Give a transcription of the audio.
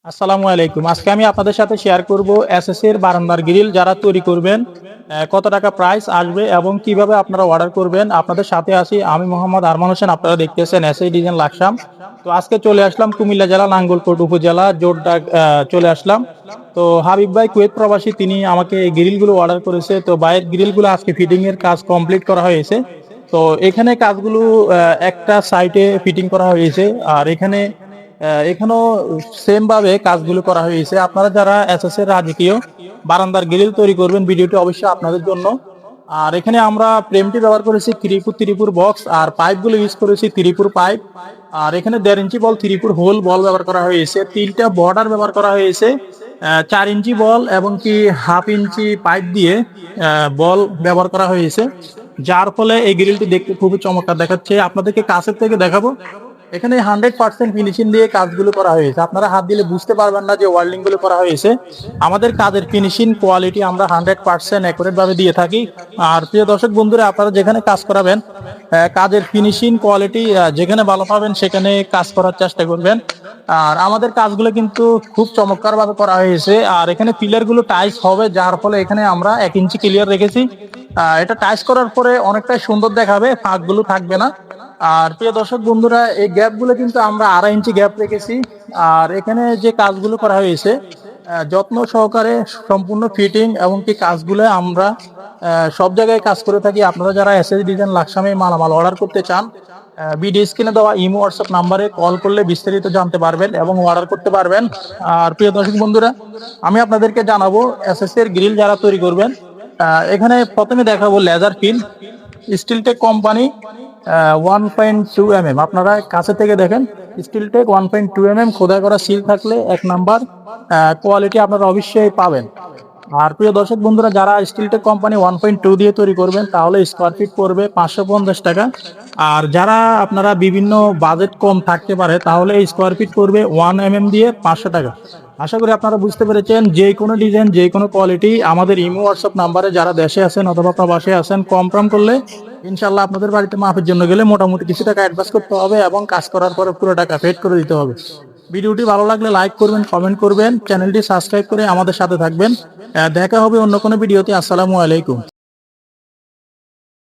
আসসালামু আলাইকুম। আজকে আমি আপনাদের সাথে শেয়ার করব এসএস এর বারান্দার গ্রিল যারা তৈরি করবেন, কত টাকা প্রাইস আসবে এবং কিভাবে আপনারা অর্ডার করবেন। আপনাদের সাথে আছি আমি মোহাম্মদ আরমান হোসেন। আপনারা দেখতেছেন এসএস ডিজাইন লাকসাম। তো আজকে চলে আসলাম কুমিল্লা জেলা নাঙ্গলকোট উপজেলা জোরডা চলে আসলাম। তো হাবিব ভাই কুয়েত প্রবাসী, তিনি আমাকে এই গ্রিলগুলো অর্ডার করেছে। তো ভাইয়ের গ্রিলগুলো আজকে ফিটিং এর কাজ কমপ্লিট করা হয়েছে। তো এখানে কাজগুলো একটা সাইটে ফিটিং করা হয়েছে, আর এখানেও সেম ভাবে কাজগুলো করা হয়েছে। আপনারা যারা এসএস এর রাজকীয় বারান্দার গ্রিল তৈরি করবেন, ভিডিওটি অবশ্যই আপনাদের জন্য। আর এখানে আমরা ফ্রেমটি ব্যবহার করেছি 3x3 বক্স, আর পাইপগুলো ইউজ করেছি 3x পাইপ। আর এখানে 1.5 ইঞ্চি বল 3x হোল বল ব্যবহার করা হয়েছে। 3টা বর্ডার ব্যবহার করা হয়েছে। 4 ইঞ্চি বল এবং কি 1/2 ইঞ্চি পাইপ দিয়ে বল ব্যবহার করা হয়েছে, যার ফলে এই গ্রিলটি দেখতে খুবই চমৎকার দেখাচ্ছে। আপনাদেরকে কাছের থেকে দেখাবো। এখানে 100% ফিনিশিং দিয়ে কাজগুলো করা হয়েছে। আপনারা হাত দিলে বুঝতে পারবেন না যে ওয়েল্ডিং গুলো করা হয়েছে। আমাদের কাজের ফিনিশিং কোয়ালিটি আমরা 100% অ্যাকুরেট ভাবে দিয়ে থাকি। আর প্রিয় দর্শক বন্ধুরা, আপনারা যেখানে কাজ করাবেন, কাজের ফিনিশিং কোয়ালিটি যেখানে ভালো পাবেন সেখানে কাজ করার চেষ্টা করবেন। আর আমাদের কাজগুলো কিন্তু খুব চমৎকার ভাবে করা হয়েছে। আর এখানে পিলার গুলো টাইস হবে, যার ফলে এখানে আমরা 1 ইঞ্চি ক্লিয়ার রেখেছি। এটা টাইস করার পরে অনেকটাই সুন্দর দেখাবে, ফাঁকগুলো থাকবে না। আর প্রিয় দর্শক বন্ধুরা, এই গ্যাপ গুলো কিন্তু আমরা 2.5 ইঞ্চি গ্যাপ রেখেছি। আর এখানে যে কাজগুলো করা হয়েছে, যত্ন সহকারে সম্পূর্ণ ফিটিং এবং কি কাজগুলো আমরা সব জায়গায় কাজ করে থাকি। আপনারা যারা এসএস ডিজাইন লাকসামে মালামাল অর্ডার করতে চান, ভিডিও স্ক্রিনে দেওয়া ইমো হোয়াটসঅ্যাপ নাম্বারে কল করলে বিস্তারিত জানতে পারবেন এবং অর্ডার করতে পারবেন। আর প্রিয় দর্শক বন্ধুরা, আমি আপনাদেরকে জানাবো এসএস এর গ্রিল যারা তৈরি করবেন, এখানে প্রথমে দেখাবো laser fill Steeltech company 1.2 mm। আপনারা কাছে থেকে দেখেন, স্টিলটেক 1.2 mm খোদাই করা সিল থাকলে 1 নাম্বার কোয়ালিটি আপনারা অবশ্যই পাবেন। আর প্রিয় দর্শক বন্ধুরা, যারা স্টিলটেক কোম্পানি 1.2 দিয়ে তৈরি করবেন তাহলে স্কোয়ার ফিট পড়বে 550 টাকা। আর যারা আপনারা বিভিন্ন বাজেট কম থাকতে পারে তাহলে স্কোয়ার ফিট পড়বে 1 mm দিয়ে 500 টাকা। আশা করি আপনারা বুঝতে পেরেছেন। যে কোনো ডিজাইন, যে কোনো কোয়ালিটি আমাদের ইমো হোয়াটসঅ্যাপ নাম্বারে যারা দেশে আছেন অথবা প্রবাসে আছেন, কম করলে ইনশাল্লাহ আপনাদের বাড়িতে মাপের জন্য গেলে মোটামুটি কিছু টাকা অ্যাডভান্স করতে হবে এবং কাজ করার পরে পুরো টাকা পেড করে দিতে হবে। ভিডিওটি ভালো লাগলে লাইক করবেন, কমেন্ট করবেন, চ্যানেলটি সাবস্ক্রাইব করে আমাদের সাথে থাকবেন। দেখা হবে অন্য কোনো ভিডিওতে। আসসালামু আলাইকুম।